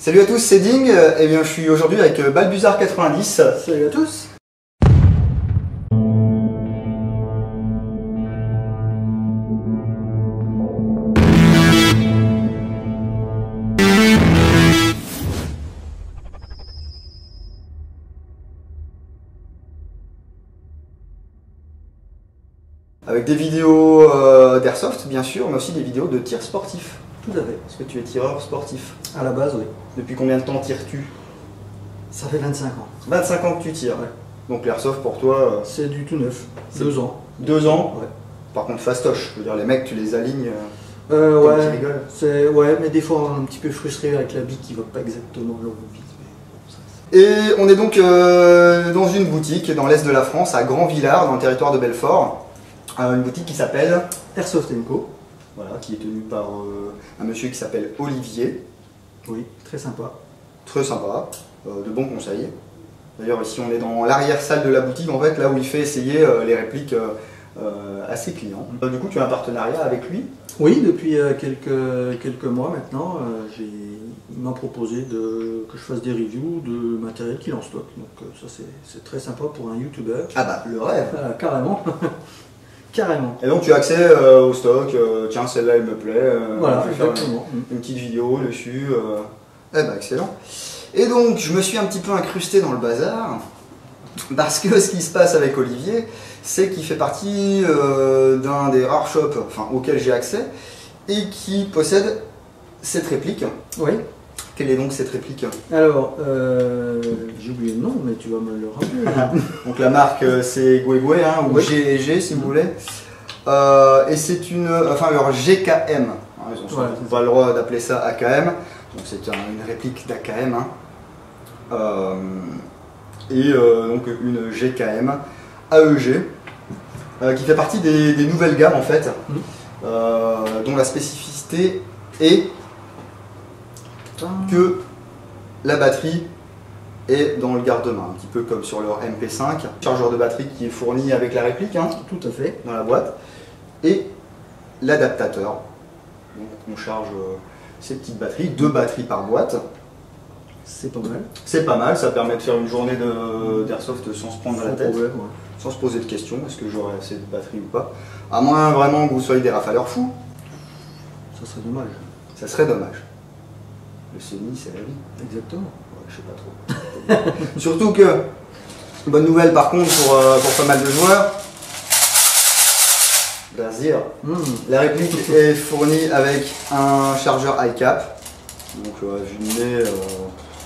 Salut à tous, c'est Ding. Eh bien, je suis aujourd'hui avec Balbuzard 90. Salut à tous. Avec des vidéos d'airsoft, bien sûr, mais aussi des vidéos de tir sportif. Tout à fait. Parce que tu es tireur sportif. À la base, oui. Depuis combien de temps tires-tu? Ça fait 25 ans. 25 ans que tu tires. Ouais. Donc l'airsoft pour toi... C'est du tout neuf. 2 ans. 2 ans. Ouais. Par contre fastoche, je veux dire les mecs tu les alignes... Ouais. Tu rigoles. Ouais, mais des fois on est un petit peu frustré avec la bille qui va pas exactement là où on vise. Et on est donc dans une boutique dans l'est de la France, à Grand-Villard, dans le territoire de Belfort. Une boutique qui s'appelle Airsoft & Co. Voilà, qui est tenue par un monsieur qui s'appelle Olivier. Oui, très sympa. Très sympa, de bons conseils. D'ailleurs ici on est dans l'arrière-salle de la boutique en fait, là où il fait essayer les répliques à ses clients. Du coup tu as un partenariat avec lui? Oui, depuis quelques mois maintenant, il m'a proposé que je fasse des reviews de matériel qu'il en stocke. Donc ça c'est très sympa pour un youtubeur. Ah bah le rêve. Carrément. Carrément. Et donc tu as accès au stock, tiens celle-là elle me plaît, voilà, je vais faire exactement. une petite vidéo dessus. Eh ben excellent. Et donc je me suis un petit peu incrusté dans le bazar, parce que ce qui se passe avec Olivier, c'est qu'il fait partie d'un des rares shops auxquels j'ai accès, et qui possède cette réplique. Oui. Quelle est donc cette réplique? Alors, j'ai oublié le nom, mais tu vas me le rappeler. Donc la marque c'est Guegwe, hein, ou Oui. G&G si vous voulez. Et c'est une... alors GKM. Ils ont Voilà, pas le droit d'appeler ça AKM. Donc c'est une réplique d'AKM. Hein. Donc une GKM AEG. Qui fait partie des nouvelles gammes en fait. Dont la spécificité est que la batterie est dans le garde-main, un petit peu comme sur leur MP5, chargeur de batterie qui est fourni avec la réplique, hein, Tout à fait. dans la boîte, et l'adaptateur. Donc on charge ces petites batteries, 2 batteries par boîte. C'est pas mal. C'est pas mal, ça permet de faire une journée d'airsoft sans se prendre la tête, Problème, ouais. sans se poser de questions, est-ce que j'aurai assez de batterie ou pas. À moins vraiment que vous soyez des rafaleurs fous, Ça serait dommage. ça serait dommage. Le semi, c'est la vie. Exactement. Ouais, je sais pas trop. Surtout que, bonne nouvelle par contre pour pas mal de joueurs, Bazir, la réplique est fournie avec un chargeur iCap, donc jumelé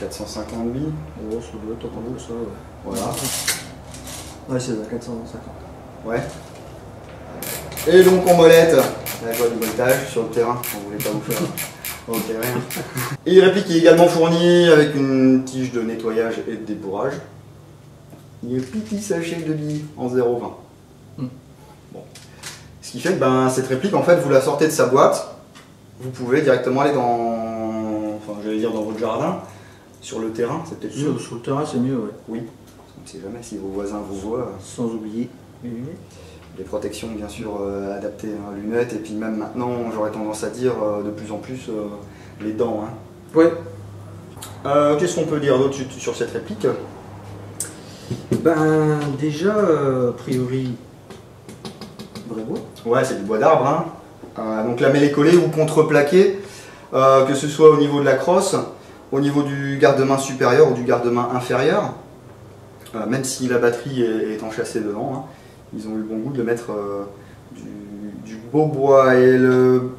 450 billes. Oh, ça doit être pas mal ça, ouais. Voilà. Ouais, c'est ça, 450. Ouais. Et donc en molette, la joie du voltage sur le terrain, on voulait pas vous faire. Ok, rien. Et la réplique est également fournie avec une tige de nettoyage et de débourrage. Il y a un petit sachet de billes en 0,20. Bon. Ce qui fait que cette réplique, en fait, vous la sortez de sa boîte, vous pouvez directement aller dans votre jardin, sur le terrain, c'est peut-être mieux. Sur le terrain, c'est mieux, ouais. Oui, on ne sait jamais si vos voisins vous voient. Sans oublier. Les protections bien sûr adaptées, hein, lunettes, et puis même maintenant j'aurais tendance à dire de plus en plus les dents. Hein. Ouais. Qu'est-ce qu'on peut dire d'autre sur cette réplique? Déjà, a priori, vrai bois. Ouais, c'est du bois d'arbre. Hein. Donc la mêlée collée ou contreplaquée, que ce soit au niveau de la crosse, au niveau du garde-main supérieur ou du garde-main inférieur, même si la batterie est enchâssée dedans. Hein. Ils ont eu le bon goût de mettre du beau bois, et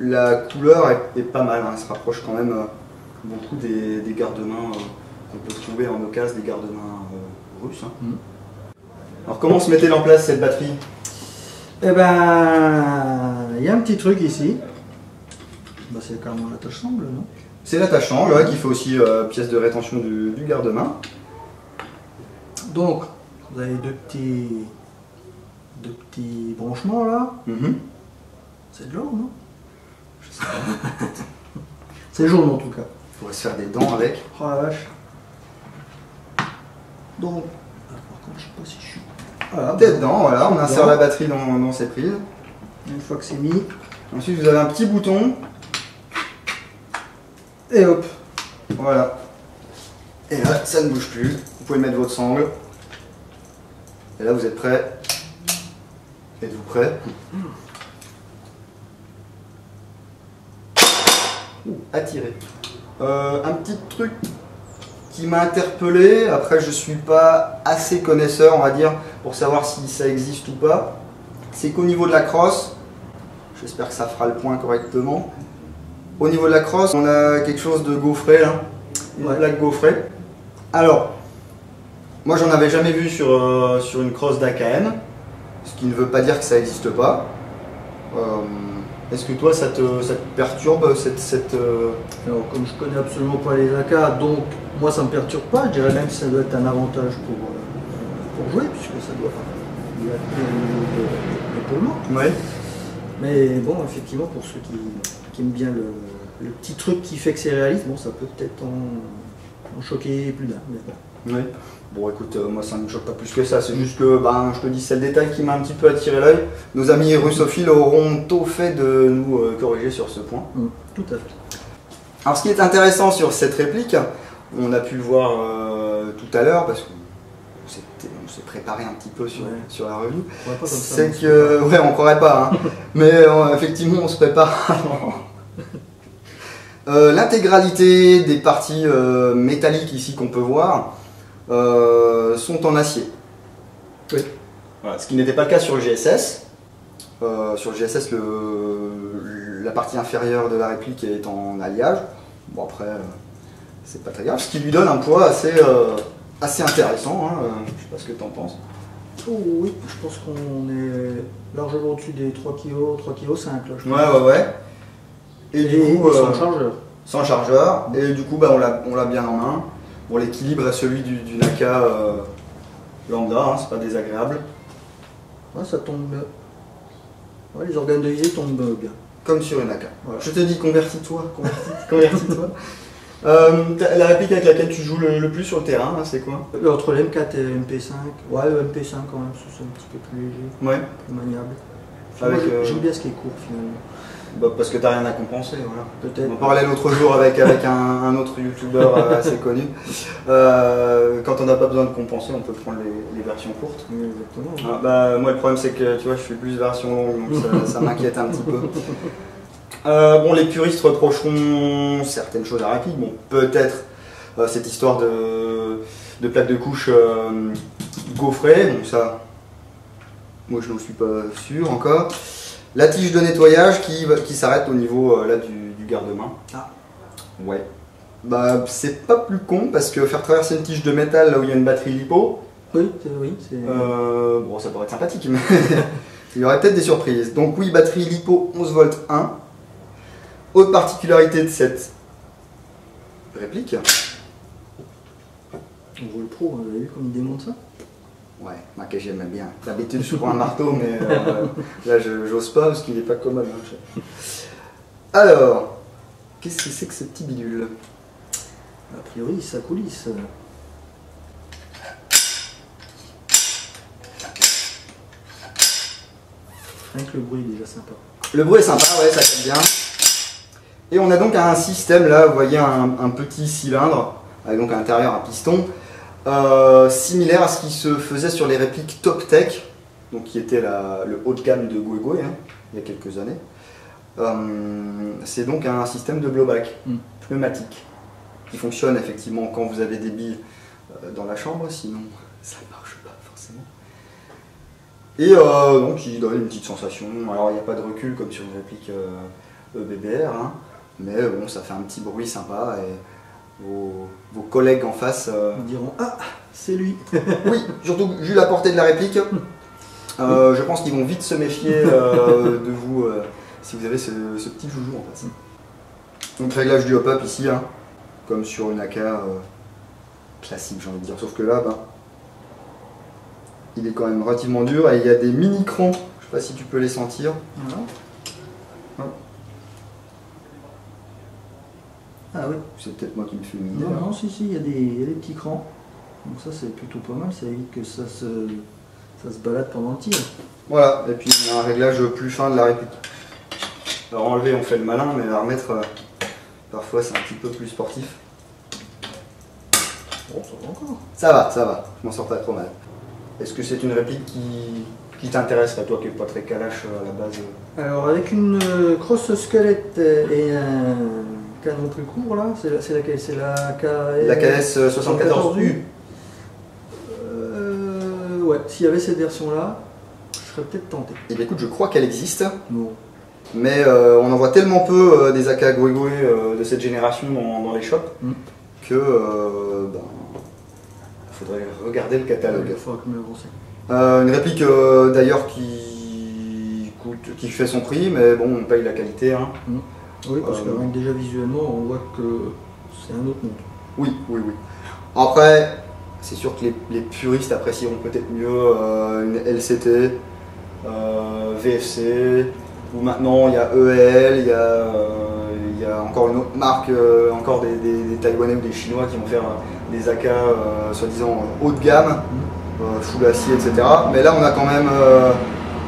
la couleur est pas mal, hein. Elle se rapproche quand même beaucoup des garde-mains qu'on peut trouver en occasion, des garde-mains russes. Hein. Alors comment se mettait en place cette batterie? Eh ben, il y a un petit truc ici. C'est carrément l'attache-sangle, non? C'est l'attache-sangle ouais, qui fait aussi pièce de rétention du garde-main. Donc, vous avez deux petits branchements là. C'est de l'or, non? Je sais pas. C'est jaune en tout cas. Il faudrait se faire des dents avec. Oh la vache. Donc, par contre, je sais pas si je suis. Voilà, dedans, voilà, on insère la batterie dans ces prises. Une fois que c'est mis. Ensuite, vous avez un petit bouton. Et hop. Voilà. Et là, ça ne bouge plus. Vous pouvez mettre votre sangle. Et là, vous êtes prêt. Êtes-vous prêt? À tirer. Un petit truc qui m'a interpellé, après je suis pas assez connaisseur on va dire pour savoir si ça existe ou pas, c'est qu'au niveau de la crosse, j'espère que ça fera le point correctement, au niveau de la crosse on a quelque chose de gaufré là, une plaque gaufrée. Alors, moi j'en avais jamais vu sur une crosse d'AKM, ce qui ne veut pas dire que ça n'existe pas. Est-ce que toi ça te perturbe cette Alors comme je connais absolument pas les AK, donc moi ça me perturbe pas, je dirais même que ça doit être un avantage pour jouer, puisque ça doit y être l'épaulement. Ouais. Mais bon, effectivement, pour ceux qui aiment bien le petit truc qui fait que c'est réaliste, bon ça peut peut-être en choquer plus d'un. Mais bon. Oui. Bon écoute, moi ça ne me choque pas plus que ça, c'est juste que je te dis c'est le détail qui m'a un petit peu attiré l'œil. Nos amis russophiles auront tôt fait de nous corriger sur ce point. Tout à fait. Alors ce qui est intéressant sur cette réplique, on a pu le voir tout à l'heure parce qu'on s'est préparé un petit peu sur la revue. C'est que, ouais on croirait pas, hein. Mais effectivement on se prépare. L'intégralité des parties métalliques ici qu'on peut voir sont en acier. Oui. Voilà, ce qui n'était pas le cas sur le GSS. Sur le GSS, la partie inférieure de la réplique est en alliage. Bon après, c'est pas très grave, ce qui lui donne un poids assez intéressant. Hein. Je sais pas ce que tu en penses. Oh, oui, je pense qu'on est largement au-dessus des 3 kg, 3 kg 5 là, je pense. Ouais. Et du coup, sans chargeur. Sans chargeur. Et du coup, on l'a bien en main. Bon, l'équilibre est celui du Naka lambda, hein, c'est pas désagréable. Ouais, ça tombe. Ouais, les organes de visée tombent bien. Comme sur une AK. Voilà. Je te dis, convertis-toi. Convertis-toi. La réplique avec laquelle tu joues le plus sur le terrain, hein, c'est quoi? Entre l'M4 et le MP5. Ouais, le MP5 quand même, c'est un petit peu plus léger. Ouais. Plus maniable. J'aime bien ce qui est court finalement. Parce que t'as rien à compenser, voilà. Peut-être. On en parlait l'autre jour avec un autre youtubeur assez connu. Quand on n'a pas besoin de compenser, on peut prendre les versions courtes. Oui, exactement. Moi le problème c'est que tu vois, je suis plus version longue, donc ça m'inquiète un petit peu. Bon, les puristes reprocheront certaines choses à la réplique. Bon, peut-être cette histoire de plaque de couche gaufrée, donc ça, moi je n'en suis pas sûr encore. La tige de nettoyage qui s'arrête au niveau là du garde-main. Ah. Ouais. C'est pas plus con parce que faire traverser une tige de métal là où il y a une batterie lipo. Oui, c'est. Bon, ça pourrait être sympathique, mais il y aurait peut-être des surprises. Donc oui, batterie lipo 11 volts 1. Autre particularité de cette réplique. On voit le pro, vous avez vu comme il démonte ça? Ouais, que j'aime bien. D'habitude je prends un marteau, mais là j'ose pas parce qu'il n'est pas commode. Hein. Alors, qu'est-ce que c'est que ce petit bidule? A priori, ça coulisse. Rien que le bruit est déjà sympa. Le bruit est sympa, ouais, ça fait bien. Et on a donc un système là, vous voyez un petit cylindre, avec donc à l'intérieur un piston. Similaire à ce qui se faisait sur les répliques Top Tech, donc qui était le haut de gamme de Goegoi hein, il y a quelques années. C'est donc un système de blowback pneumatique qui fonctionne effectivement quand vous avez des billes dans la chambre, sinon ça ne marche pas forcément. Et donc il donne une petite sensation. Alors il n'y a pas de recul comme sur une réplique EBBR, hein, mais bon, ça fait un petit bruit sympa. Et vos collègues en face diront « Ah, c'est lui !» Oui, surtout vu la portée de la réplique, je pense qu'ils vont vite se méfier de vous si vous avez ce petit joujou en face. Donc réglage du hop-up ici, hein, comme sur une AK classique j'ai envie de dire, sauf que là, il est quand même relativement dur et il y a des mini-crans, je sais pas si tu peux les sentir. Voilà. Ah oui. C'est peut-être moi qui me fais une idée. Non, si, il y a des petits crans. Donc ça c'est plutôt pas mal, ça évite que ça se balade pendant le tir. Voilà, et puis il y a un réglage plus fin de la réplique. Alors enlever on fait le malin, mais à remettre, parfois c'est un petit peu plus sportif. Bon, ça va encore. Ça va, je m'en sors pas trop mal. Est-ce que c'est une réplique qui t'intéresserait, toi qui n'es pas très calache à la base? Alors, avec une crosse squelette et un canon plus court, là, c'est laquelle? C'est la La KS 74U. Ouais, s'il y avait cette version-là, je serais peut-être tenté. Et bien écoute, je crois qu'elle existe, Bon. mais on en voit tellement peu des AK Goe-Goe de cette génération dans les shops que faudrait regarder le catalogue. Il faudra que je me lance. Une réplique d'ailleurs qui fait son prix, mais bon, on paye la qualité. Hein. Oui, parce que même déjà visuellement, on voit que c'est un autre monde. Oui. Après, c'est sûr que les puristes apprécieront peut-être mieux une LCT, VFC, ou maintenant il y a EL, il y a encore une autre marque, encore des Taïwanais ou des Chinois qui vont faire des AK soi-disant haut de gamme, full acier, etc. Mais là on a quand même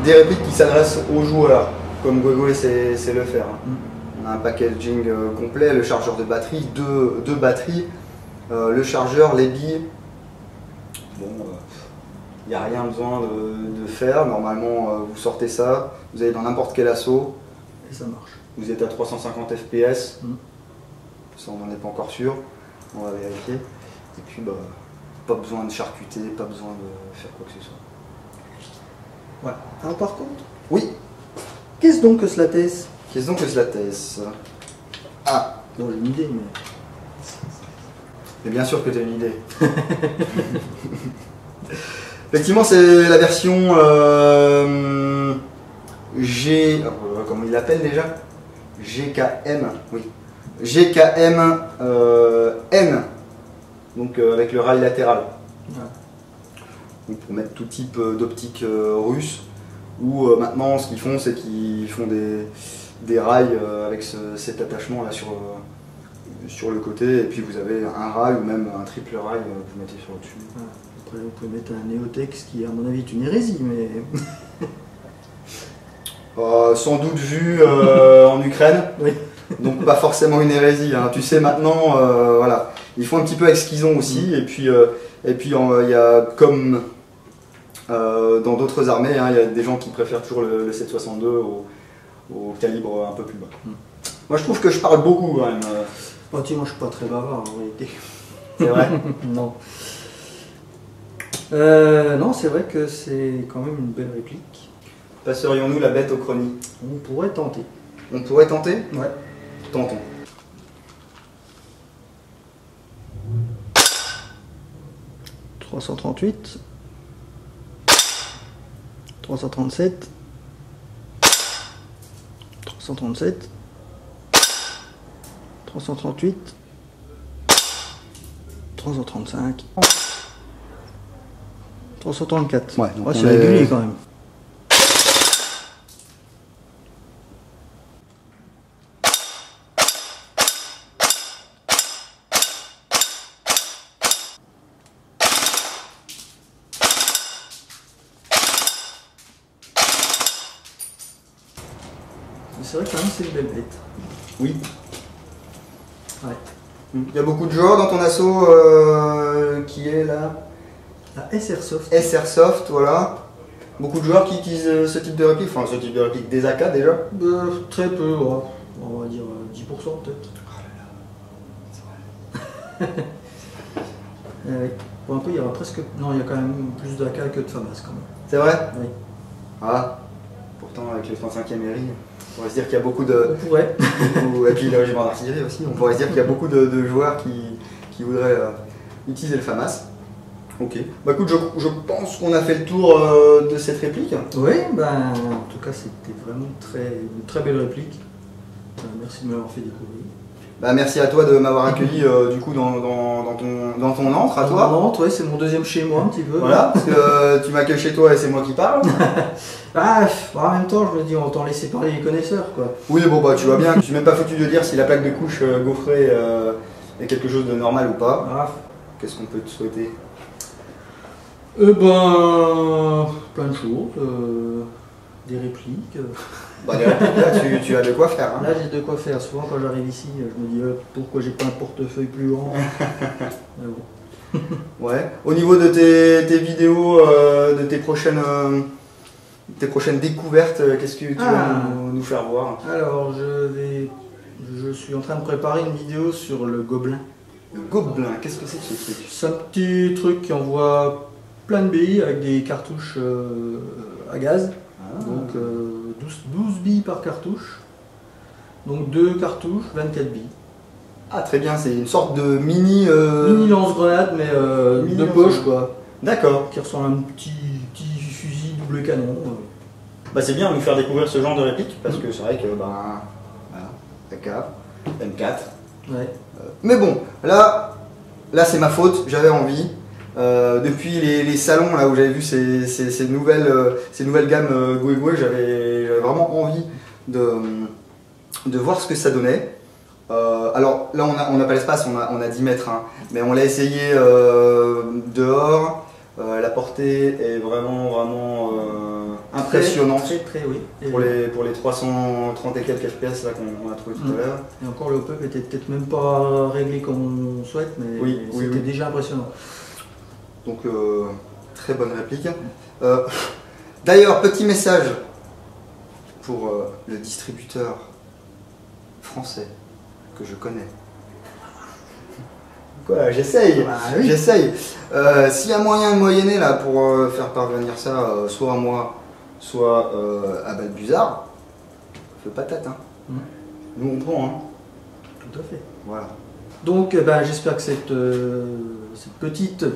des répliques qui s'adressent aux joueurs, comme Goe-Goe sait le faire. On a un packaging complet, le chargeur de batterie, deux batteries, le chargeur, les billes. Bon, il n'y a rien besoin de faire. Normalement, vous sortez ça, vous allez dans n'importe quel assaut. Et ça marche. Vous êtes à 350 FPS. Ça, on n'en est pas encore sûr. On va vérifier. Et puis, pas besoin de charcuter, pas besoin de faire quoi que ce soit. Voilà. Alors, par contre, oui. Qu'est-ce donc que cela tesse? Qu'est-ce donc que cela tesse? Ah. Non, j'ai une idée, mais... Mais bien sûr que tu as une idée. Effectivement, c'est la version comment il l'appelle déjà? GKM, oui. GKM N, donc avec le rail latéral. Ouais. Donc pour mettre tout type d'optique russe. Ou maintenant, ce qu'ils font, c'est qu'ils font des rails avec cet attachement là sur le côté, et puis vous avez un rail ou même un triple rail que vous mettez sur le dessus. Ouais. Après, vous pouvez mettre un Neotex qui, à mon avis, est une hérésie, mais... Sans doute vu en Ukraine, Oui. donc pas forcément une hérésie. Hein. Tu sais maintenant, voilà, ils font un petit peu avec ce qu'ils ont aussi, et puis il y a comme dans d'autres armées, hein, il y a des gens qui préfèrent toujours le 7,62 au calibre un peu plus bas. Moi je trouve que je parle beaucoup quand même. Oh, moi je suis pas très bavard en réalité. C'est vrai? Non. Non, c'est vrai que c'est quand même une belle réplique. Passerions-nous la bête au chrony? On pourrait tenter. On pourrait tenter? Ouais. Tentons. « 338, 337, 337, 338, 335, 334. Ouais, donc c'est régulier quand même. C'est vrai que quand même c'est une belle bête. Oui. Ouais. Il y a beaucoup de joueurs dans ton assaut qui est là. La SRsoft. SRsoft, voilà. Beaucoup de joueurs qui utilisent ce type de réplique, enfin ce type de réplique des AK déjà. Très peu, ouais. On va dire 10% peut-être. Oh là là, c'est vrai. Pour un peu, il y aura presque. Non, il y a quand même plus d'AK que de FAMAS quand même. C'est vrai? Oui. Ah, pourtant avec les 35e ERI, on pourrait se dire qu'il y a beaucoup de... On pourrait. Et puis le régiment d'artillerie aussi, on pourrait se dire qu'il y a beaucoup de joueurs qui voudraient utiliser le FAMAS. Ok. Bah écoute, je pense qu'on a fait le tour de cette réplique. Oui, ben en tout cas c'était vraiment une très belle réplique. Merci de m'avoir fait découvrir. Bah merci à toi de m'avoir accueilli du coup dans ton antre à toi. Mon antre, ouais, c'est mon deuxième chez moi un petit peu. Voilà, parce que tu m'accueilles chez toi et c'est moi qui parle. En même temps, je me dis, on t'en laisser parler les connaisseurs quoi. Oui, bon bah tu vois bien, je suis même pas foutu de dire si la plaque de couche gaufrée est quelque chose de normal ou pas. Qu'est-ce qu'on peut te souhaiter? Plein de choses, des répliques. Bah des répliques, là tu as de quoi faire. Hein. Là j'ai de quoi faire, souvent quand j'arrive ici, je me dis pourquoi j'ai pas un portefeuille plus grand. Mais bon. Ouais. Au niveau de tes vidéos, de tes prochaines découvertes, qu'est-ce que tu vas nous faire voir? Alors, je suis en train de préparer une vidéo sur le Gobelin. Le Gobelin, qu'est-ce que c'est que ce truc? C'est un petit truc qui envoie plein de billes avec des cartouches à gaz. Donc 12 billes par cartouche. Donc 2 cartouches, 24 billes. Ah très bien, c'est une sorte de mini... Mini lance-grenade, mais de poche quoi. D'accord. Qui ressemble à un petit fusil double canon. Bah c'est bien de nous faire découvrir ce genre de réplique, parce que c'est vrai que, voilà, AK, M4. Ouais. Mais bon, là c'est ma faute, j'avais envie. Depuis les salons là où j'avais vu ces nouvelles gammes Goué, j'avais vraiment envie de voir ce que ça donnait. Alors là on n'a pas l'espace, on a 10 mètres, hein, mais on l'a essayé dehors. La portée est vraiment impressionnante. Très, oui. Pour les 330 et quelques FPS là qu'on a trouvé tout à l'heure. Et encore le pop était peut-être même pas réglé comme on souhaite, mais c'était déjà impressionnant. Donc très bonne réplique. D'ailleurs, petit message pour le distributeur français que je connais. Quoi, j'essaye, oui. J'essaye. S'il y a moyen de moyenner là pour faire parvenir ça, soit à moi, soit à Balbuzard, feu patate. Hein. Nous on prend. Hein. Tout à fait. Voilà. Donc j'espère que cette petite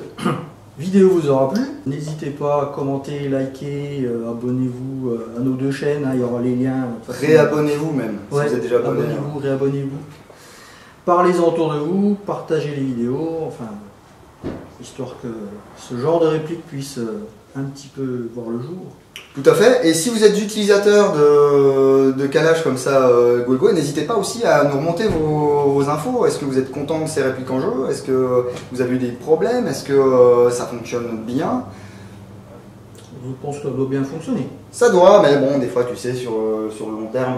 vidéo vous aura plu. N'hésitez pas à commenter, liker, abonnez-vous à nos 2 chaînes, hein, il y aura les liens. Réabonnez-vous même, si vous êtes déjà abonné. Abonnez-vous, réabonnez-vous. Parlez-en autour de vous, partagez les vidéos, enfin, histoire que ce genre de réplique puisse un petit peu voir le jour. Tout à fait, et si vous êtes utilisateur de calage comme ça, Goué, n'hésitez pas aussi à nous remonter vos infos. Est-ce que vous êtes content de ces répliques en jeu? Est-ce que vous avez eu des problèmes? Est-ce que ça fonctionne bien? Je pense que ça doit bien fonctionner. Ça doit, mais bon, des fois, tu sais, sur le long terme,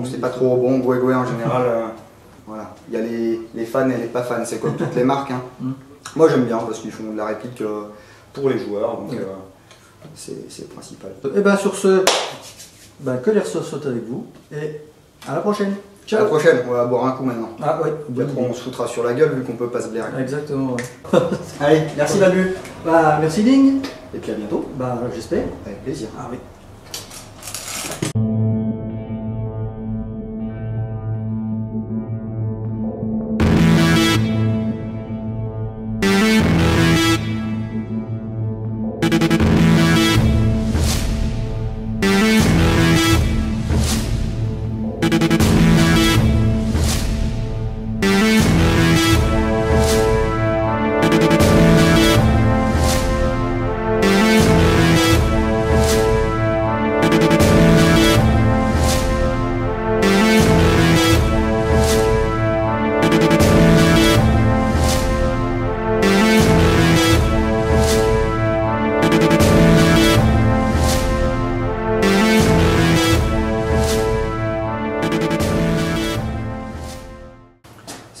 c'est pas trop bon. Goué en général, voilà. Il y a les fans et les pas fans, c'est comme toutes les marques. Hein. Moi, j'aime bien parce qu'ils font de la réplique pour les joueurs, donc c'est le principal. Et bien sur ce, que les ressources sautent avec vous, et à la prochaine. Ciao. À la prochaine, on va boire un coup maintenant. Ah ouais. Puis après, on se foutra sur la gueule vu qu'on peut pas se blairer. Exactement. Ouais. Allez, merci Babu. Merci Ding. Et puis à bientôt. J'espère. Avec plaisir. Ah oui.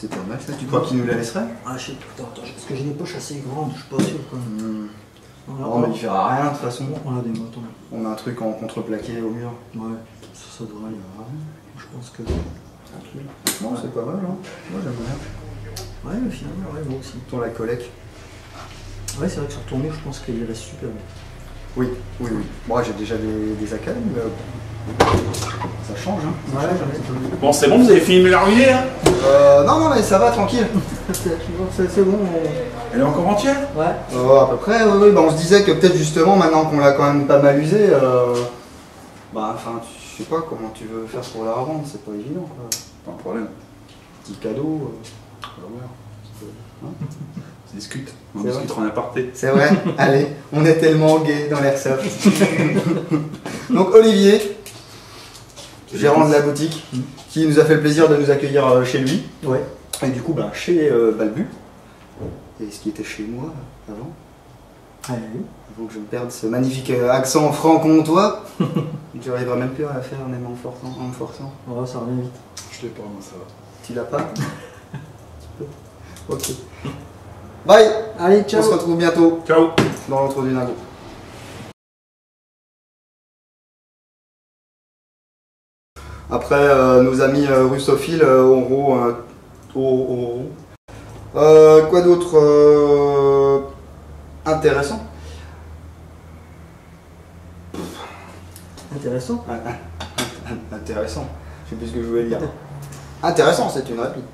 C'est pas mal ça, tu crois qu'il nous la laisserait? Ah je sais pas, attends, parce que j'ai des poches assez grandes, je suis pas sûr quoi. Non mais il fera rien de toute façon. On a des mots, attends. On a un truc en contreplaqué au mur. Ouais, ça devrait aller. Je pense que... Tranquille. Non, c'est pas mal, hein. Moi j'aime bien. Ouais, mais finalement, moi aussi. Ton la collecte. Ouais, c'est vrai que sur ton mur, je pense qu'il reste super bien. Oui. Moi j'ai déjà des AK, mais ça change, hein. Ouais, j'en ai. Bon, c'est bon, vous avez fini de m'élargir hein? Non, mais ça va, tranquille. C'est bon. Elle est encore entière? Ouais. À peu près, oui. On se disait que peut-être justement, maintenant qu'on l'a quand même pas mal usé, je sais pas comment tu veux faire pour la revendre, c'est pas évident, quoi. Pas de problème. Petit cadeau. On va voir. On discute. On C'est discutera en aparté. C'est vrai. Allez, on est tellement gay dans l'airsoft. Donc Olivier, gérant de la boutique, qui nous a fait le plaisir de nous accueillir chez lui. Ouais. Et du coup, chez Balbu. Et ce qui était chez moi avant. Allez. Avant que je me perde ce magnifique accent franc-comtois. Tu n'arriveras même plus à la faire même en me forçant. Ouais, ça revient vite. Je l'ai pas, moi ça va. Tu l'as pas? Ok. Bye. Allez, On ciao. se retrouve bientôt Ciao. dans l'autre du Dingo. Après, nos amis russophiles auront quoi d'autre intéressant? Intéressant. Intéressant. Je sais plus ce que je voulais dire. Intéressant, c'est une réplique.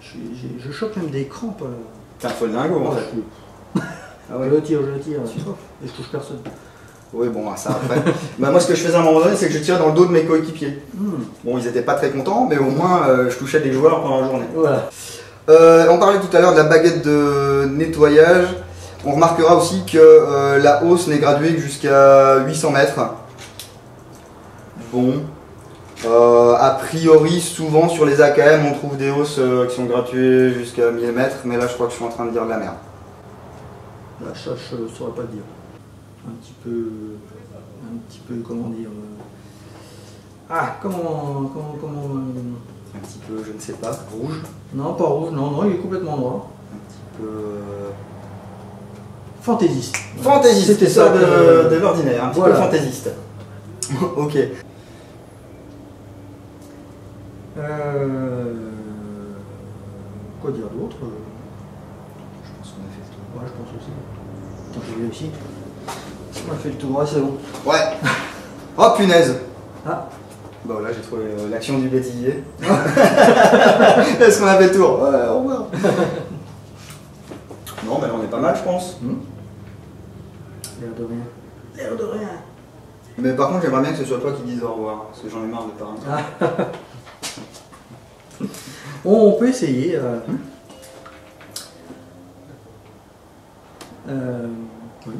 Je choque même des crampes. T'es un fol dingo en Ouais. fait. Ah ouais. Je tire. Et je touche personne. Oui, bon, ça après. Bah, moi, ce que je faisais à un moment donné, c'est que je tirais dans le dos de mes coéquipiers. Bon, ils étaient pas très contents, mais au moins, je touchais des joueurs pendant la journée. Voilà. On parlait tout à l'heure de la baguette de nettoyage. On remarquera aussi que la hausse n'est graduée que jusqu'à 800 mètres. Bon. A priori, souvent sur les AKM, on trouve des hausses qui sont gratuées jusqu'à 1000 mètres, mais là, je crois que je suis en train de dire de la merde. Là, ça, je ne saurais pas dire. Un petit peu, comment dire. Comment. Un petit peu, je ne sais pas, rouge. Non, pas rouge, non, il est complètement noir. Un petit peu. Fantaisiste. Fantaisiste, C'était ça ça de l'ordinaire, un petit voilà. peu fantaisiste. Ok. Quoi dire d'autre? Je pense qu'on a fait le tour. Ouais, je pense aussi. Attends, je vais aussi. On a fait le tour, ouais, c'est bon. Ouais. Oh punaise. Ah, Bon là j'ai trouvé l'action du bêtisier. Est-ce qu'on a fait le tour? Ouais, au revoir. Non mais là on est pas mal je pense. l'air de rien. L'air de rien. Mais par contre j'aimerais bien que ce soit toi qui dise au revoir, parce que j'en ai marre de parler. Ah. On peut essayer. Oui.